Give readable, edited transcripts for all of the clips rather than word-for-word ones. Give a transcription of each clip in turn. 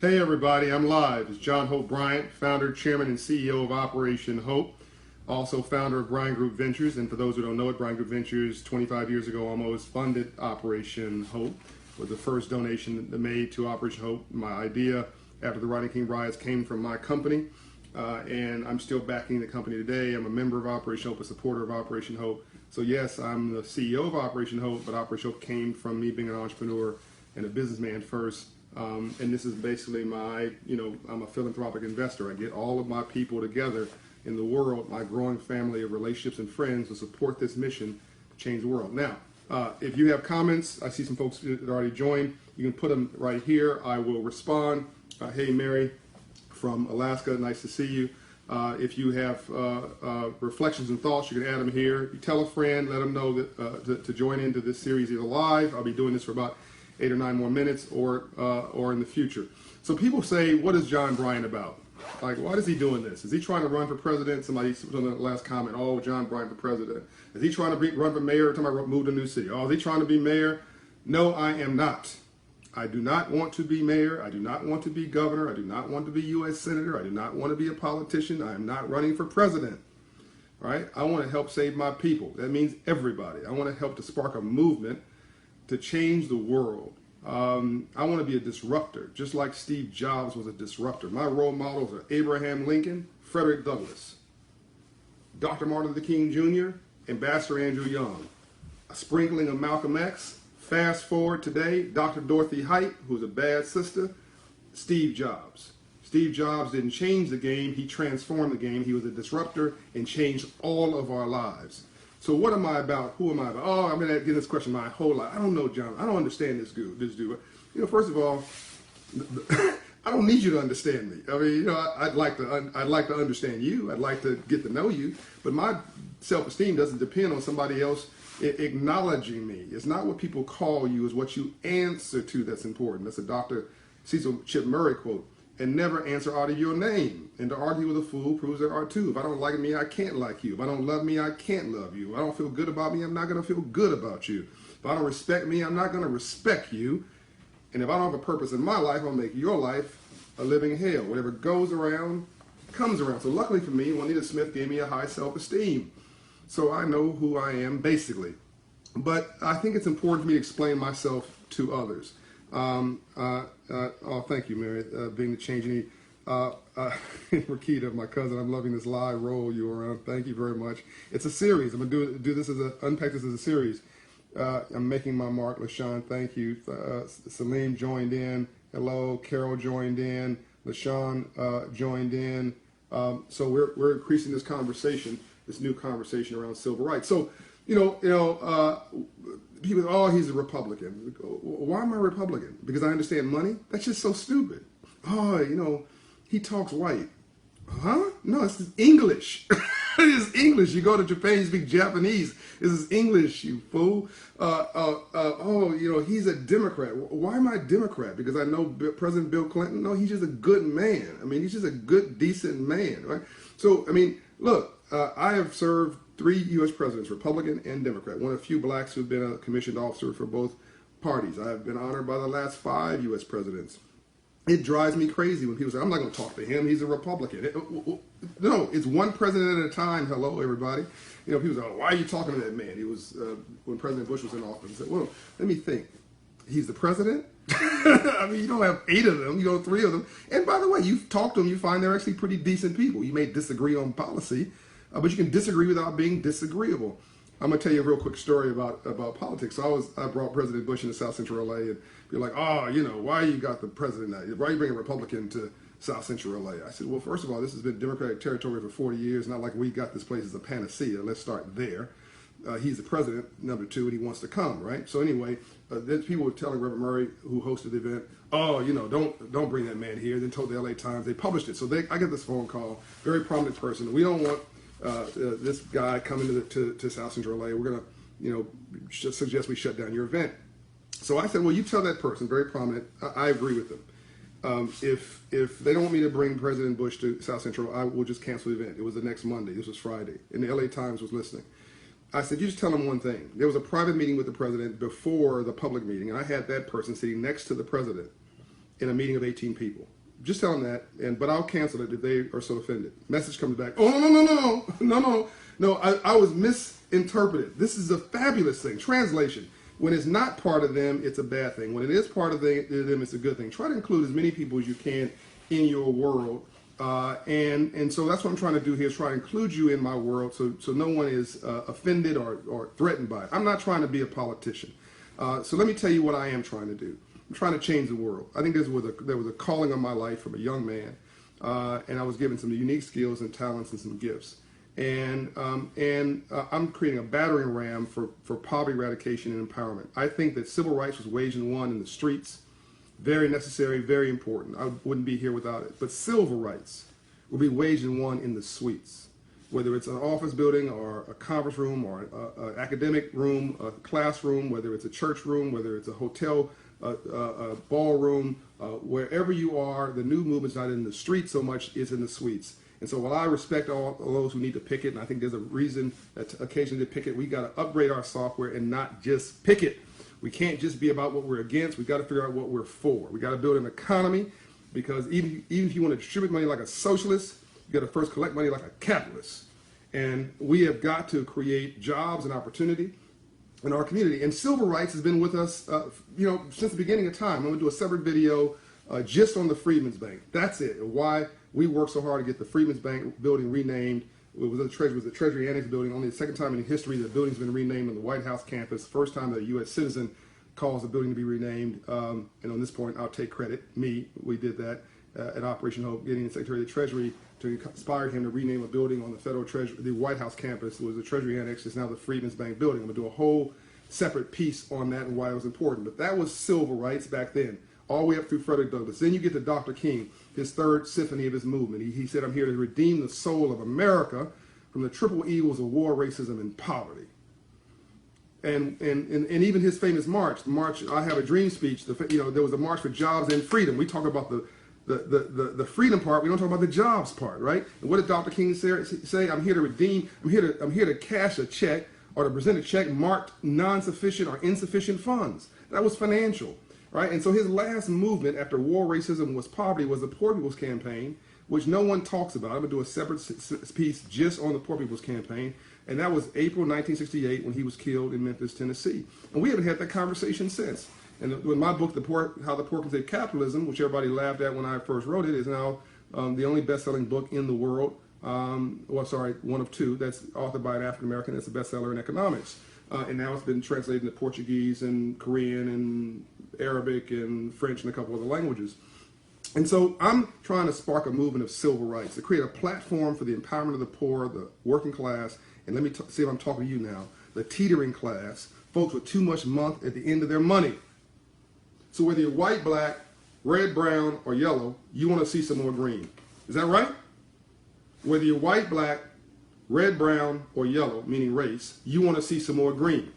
Hey everybody, I'm live. It's John Hope Bryant, founder, chairman, and CEO of Operation Hope. Also founder of Bryant Group Ventures. And for those who don't know it, Bryant Group Ventures 25 years ago almost funded Operation Hope. Was the first donation made to Operation Hope. My idea after the Rodney King riots came from my company. And I'm still backing the company today. I'm a member of Operation Hope, a supporter of Operation Hope. So yes, I'm the CEO of Operation Hope, but Operation Hope came from me being an entrepreneur and a businessman first. And this is basically my, I'm a philanthropic investor. I get all of my people together in the world, my growing family of relationships and friends to support this mission to change the world. Now, if you have comments, I see some folks that already joined. You can put them right here. I will respond. Hey, Mary from Alaska, nice to see you. If you have reflections and thoughts, you can add them here. You tell a friend, let them know that to join into this series either live. I'll be doing this for about 8 or 9 more minutes, or in the future. So people say, what is John Bryant about? Like, why is he doing this? Is he trying to run for president? Somebody put on the last comment, oh, John Bryant for president. Is he trying to run for mayor? Every time I move to a new city. Oh, is he trying to be mayor? No, I am not. I do not want to be mayor. I do not want to be governor. I do not want to be U.S. senator. I do not want to be a politician. I am not running for president. Right? I want to help save my people. That means everybody. I want to help to spark a movement to change the world. I want to be a disruptor, just like Steve Jobs was a disruptor. My role models are Abraham Lincoln, Frederick Douglass, Dr. Martin Luther King Jr., Ambassador Andrew Young, a sprinkling of Malcolm X. Fast forward today, Dr. Dorothy Height, who's a bad sister, Steve Jobs. Steve Jobs didn't change the game, he transformed the game. He was a disruptor and changed all of our lives. So what am I about? Who am I about? Oh, I'm going to get this question my whole life. I don't know, John. I don't understand this dude. First of all, I don't need you to understand me. I mean, I'd like to understand you. I'd like to get to know you. But my self-esteem doesn't depend on somebody else acknowledging me. It's not what people call you. It's what you answer to that's important. That's a Dr. Cecil Chip Murray quote. And never answer out of your name. And to argue with a fool proves there are two. If I don't like me, I can't like you. If I don't love me, I can't love you. If I don't feel good about me, I'm not going to feel good about you. If I don't respect me, I'm not going to respect you. And if I don't have a purpose in my life, I'll make your life a living hell. Whatever goes around, comes around. So luckily for me, Juanita Smith gave me a high self-esteem. So I know who I am, basically. But I think it's important for me to explain myself to others. Oh, thank you, Mary, being the change need. Rakita, my cousin, I'm loving this live role you are on. Thank you very much. It's a series. I'm going to do this unpack this as a series. I'm making my mark. LaShawn, thank you. Salim joined in. Hello. Carol joined in. LaShawn joined in. So we're increasing this conversation, this new conversation around civil rights. So, people, oh, he's a Republican. Why am I a Republican? Because I understand money? That's just so stupid. Oh, he talks white. Huh? No, it's English. It is English. You go to Japan, you speak Japanese. This is English, you fool. He's a Democrat. Why am I a Democrat? Because I know President Bill Clinton? No, he's just a good man. I mean, he's just a good, decent man, right? So, I mean, look, I have served 3 U.S. presidents, Republican and Democrat. One of the few blacks who've been a commissioned officer for both parties. I've been honored by the last 5 U.S. presidents. It drives me crazy when people say, I'm not going to talk to him, he's a Republican. No, it's one president at a time. Hello, everybody. People say, oh, why are you talking to that man? He was, when President Bush was in office, he said, well, let me think. He's the president? I mean, you don't have 8 of them, 3 of them. And by the way, you've talked to them, you find they're actually pretty decent people. You may disagree on policy, but you can disagree without being disagreeable. I'm going to tell you a real quick story about politics. So I brought President Bush into South Central LA, and you're like, oh, why you got the president? Why you bring a Republican to South Central LA? I said, well, first of all, this has been Democratic territory for 40 years. Not like we got this place as a panacea. Let's start there. He's the president, number 2, and he wants to come, right? So anyway, then people were telling Reverend Murray, who hosted the event, oh, don't bring that man here. Then told the LA Times, they published it. So I get this phone call, very prominent person. We don't want this guy coming to South Central LA. We're going to, suggest we shut down your event. So I said, well, you tell that person, very prominent. I agree with them. If they don't want me to bring President Bush to South Central, I will just cancel the event. It was the next Monday. This was Friday, and the LA Times was listening. I said, you just tell them one thing. There was a private meeting with the president before the public meeting, and I had that person sitting next to the president. in a meeting of 18 people. Just tell them that, but I'll cancel it if they are so offended. Message comes back, oh, no, I was misinterpreted. This is a fabulous thing. Translation. When it's not part of them, it's a bad thing. When it is part of them, it's a good thing. Try to include as many people as you can in your world. And so that's what I'm trying to do here, is try to include you in my world so no one is offended or threatened by it. I'm not trying to be a politician. So let me tell you what I am trying to do. I'm trying to change the world. I think there was a calling on my life from a young man, and I was given some unique skills and talents and some gifts. And I'm creating a battering ram for poverty eradication and empowerment. I think that civil rights was waged and won in the streets. Very necessary, very important. I wouldn't be here without it. But civil rights will be waged and won in the suites, whether it's an office building or a conference room or an academic room, a classroom, whether it's a church room, whether it's a hotel, a ballroom, wherever you are. The new movement's not in the street so much, it's in the suites. And so while I respect all those who need to picket, and I think there's a reason that occasionally to picket, we got to upgrade our software and not just picket. We can't just be about what we're against. We've got to figure out what we're for. We got to build an economy, because even if you want to distribute money like a socialist, you got to first collect money like a capitalist. And we have got to create jobs and opportunity in our community. And civil rights has been with us, since the beginning of time. I'm going to do a separate video just on the Freedmen's Bank. That's it. Why we worked so hard to get the Freedmen's Bank building renamed. It was the Treasury Annex building. Only the second time in history the building's been renamed on the White House campus. First time that a U.S. citizen calls the building to be renamed. And on this point, I'll take credit. We did that at Operation Hope, getting the Secretary of the Treasury to inspire him to rename a building on the Federal Treasury, the White House campus. It was the Treasury Annex. It's now the Freedmen's Bank building. I'm going to do a whole separate piece on that and why it was important. But that was civil rights back then, all the way up through Frederick Douglass. Then you get to Dr. King, his third symphony of his movement. He said, I'm here to redeem the soul of America from the triple evils of war, racism, and poverty. And even his famous march, I Have a Dream speech, there was a march for jobs and freedom. We talk about the freedom part, we don't talk about the jobs part, right? And what did Dr. King say? I'm here to redeem, I'm here to cash a check or to present a check marked non-sufficient or insufficient funds. That was financial, right? And so his last movement after war, racism, was poverty was the Poor People's Campaign, which no one talks about. I'm going to do a separate piece just on the Poor People's Campaign. And that was April 1968 when he was killed in Memphis, Tennessee. And we haven't had that conversation since. And with my book, How the Poor Can Save Capitalism, which everybody laughed at when I first wrote it, is now the only best-selling book in the world. One of two. That's authored by an African-American. That's a bestseller in economics. And now it's been translated into Portuguese and Korean and Arabic and French and a couple other languages. And so I'm trying to spark a movement of civil rights, to create a platform for the empowerment of the poor, the working class, and let me see if I'm talking to you now, the teetering class, folks with too much month at the end of their money. So whether you're white, black, red, brown, or yellow, you want to see some more green. Is that right? Whether you're white, black, red, brown, or yellow, meaning race, you want to see some more green.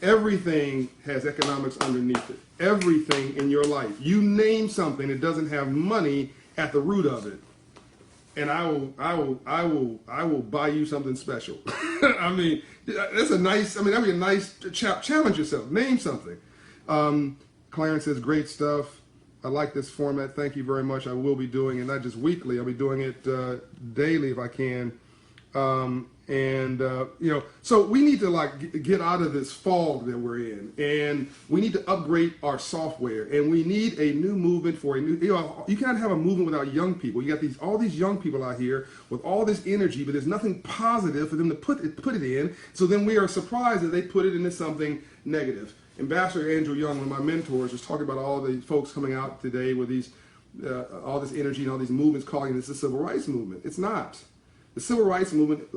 Everything has economics underneath it. Everything in your life. You name something that doesn't have money at the root of it, and I will buy you something special. I mean, that'd be a nice challenge yourself. Name something. Clarence says, great stuff. I like this format. Thank you very much. I will be doing it, not just weekly. I'll be doing it daily if I can. So we need to get out of this fog that we're in, and we need to upgrade our software, and we need a new movement for a new, you can't have a movement without young people. You got all these young people out here with all this energy, but there's nothing positive for them to put it in. So then we are surprised that they put it into something negative. Ambassador Andrew Young, one of my mentors, was talking about all the folks coming out today with these, all this energy and all these movements calling this a civil rights movement. It's not. The civil rights movement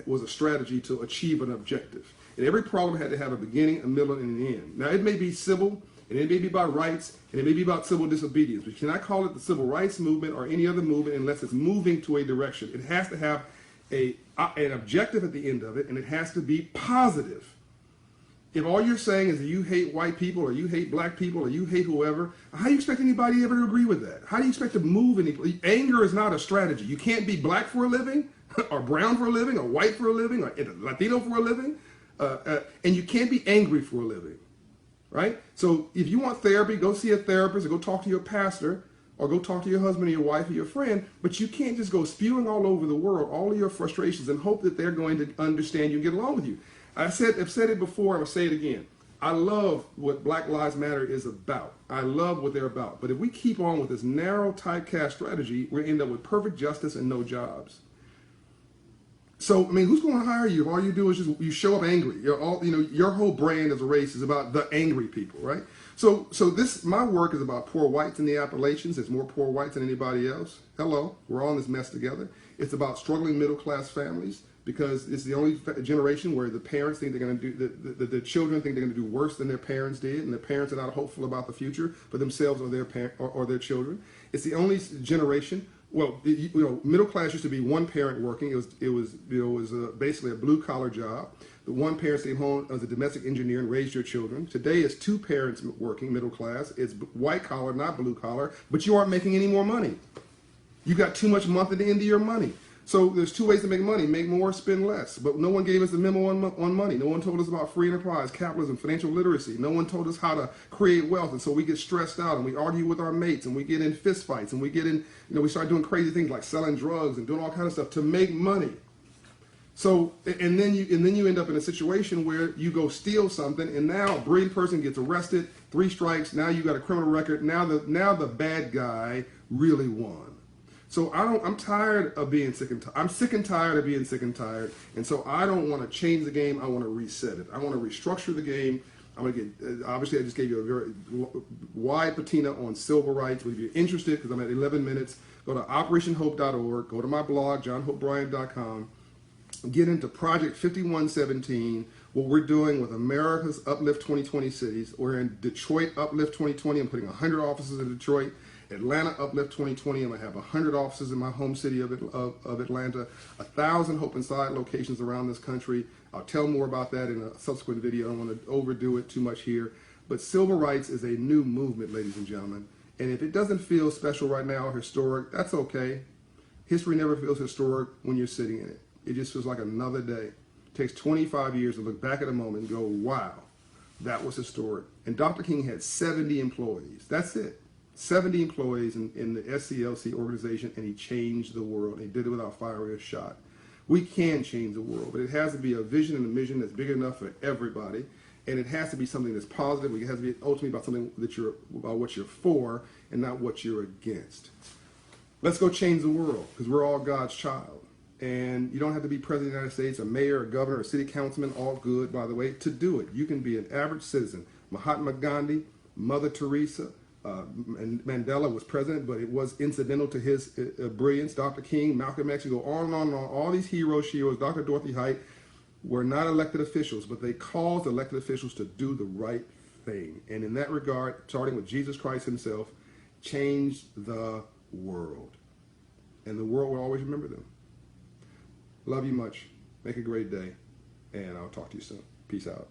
was a strategy to achieve an objective. And every problem had to have a beginning, a middle, and an end. Now, it may be civil, and it may be about rights, and it may be about civil disobedience. But you cannot call it the civil rights movement or any other movement unless it's moving to a direction. It has to have an objective at the end of it, and it has to be positive. If all you're saying is that you hate white people or you hate black people or you hate whoever, how do you expect anybody ever to agree with that? How do you expect to move anybody? Anger is not a strategy. You can't be black for a living or brown for a living or white for a living or Latino for a living. And you can't be angry for a living. right? So if you want therapy, go see a therapist or go talk to your pastor or go talk to your husband or your wife or your friend, but you can't just go spewing all over the world all of your frustrations and hope that they're going to understand you and get along with you. I've said it before, I will say it again. I love what Black Lives Matter is about. I love what they're about. But if we keep on with this narrow typecast strategy, we're going to end up with perfect justice and no jobs. So, I mean, who's going to hire you? All you do is just, you show up angry. Your whole brand as a race is about the angry people, right? So my work is about poor whites in the Appalachians. There's more poor whites than anybody else. Hello, we're all in this mess together. It's about struggling middle-class families because it's the only generation where the parents think they're going to do, the children think they're going to do worse than their parents did, and the parents are not hopeful about the future for themselves or their children. It's the only generation. Well, middle class used to be one parent working. It was basically a blue collar job. The one parent stayed home as a domestic engineer and raised your children. Today, it's two parents working, middle class. It's white collar, not blue collar, but you aren't making any more money. You got too much month at the end of your money. So there's two ways to make money: make more, spend less. But no one gave us the memo on money. No one told us about free enterprise, capitalism, financial literacy. No one told us how to create wealth. And so we get stressed out and we argue with our mates and we get in fist fights and we get in, we start doing crazy things like selling drugs and doing all kinds of stuff to make money. So, and then you end up in a situation where you go steal something, and now a brilliant person gets arrested, 3 strikes, now you got a criminal record, now the bad guy really won. So I'm tired of being sick and tired. I'm sick and tired of being sick and tired, and so I don't want to change the game. I want to reset it. I want to restructure the game. I'm going to get, obviously I just gave you a very wide patina on civil rights, but if you're interested, because I'm at 11 minutes, go to operationhope.org, go to my blog, johnhopebryant.com, get into Project 5117, what we're doing with America's Uplift 2020 cities. We're in Detroit Uplift 2020. I'm putting 100 offices in Detroit. Atlanta Uplift 2020. I'm going to have 100 offices in my home city of Atlanta, 1,000 Hope Inside locations around this country. I'll tell more about that in a subsequent video. I don't want to overdo it too much here. But civil rights is a new movement, ladies and gentlemen. And if it doesn't feel special right now or historic, that's okay. History never feels historic when you're sitting in it. It just feels like another day. It takes 25 years to look back at a moment and go, wow, that was historic. And Dr. King had 70 employees. That's it. 70 employees in the SCLC organization, and he changed the world. And he did it without firing a shot. We can change the world, but it has to be a vision and a mission that's big enough for everybody, and it has to be something that's positive. It has to be ultimately about something about what you're for and not what you're against. Let's go change the world, because we're all God's child. And you don't have to be president of the United States, a mayor, a governor, a city councilman, all good, by the way, to do it. You can be an average citizen. Mahatma Gandhi, Mother Teresa, and Mandela was president, but it was incidental to his brilliance. Dr. King, Malcolm X, you go on and on and on. All these heroes, Dr. Dorothy Height, were not elected officials, but they caused elected officials to do the right thing. And in that regard, starting with Jesus Christ himself, changed the world. And the world will always remember them. Love you much. Make a great day. And I'll talk to you soon. Peace out.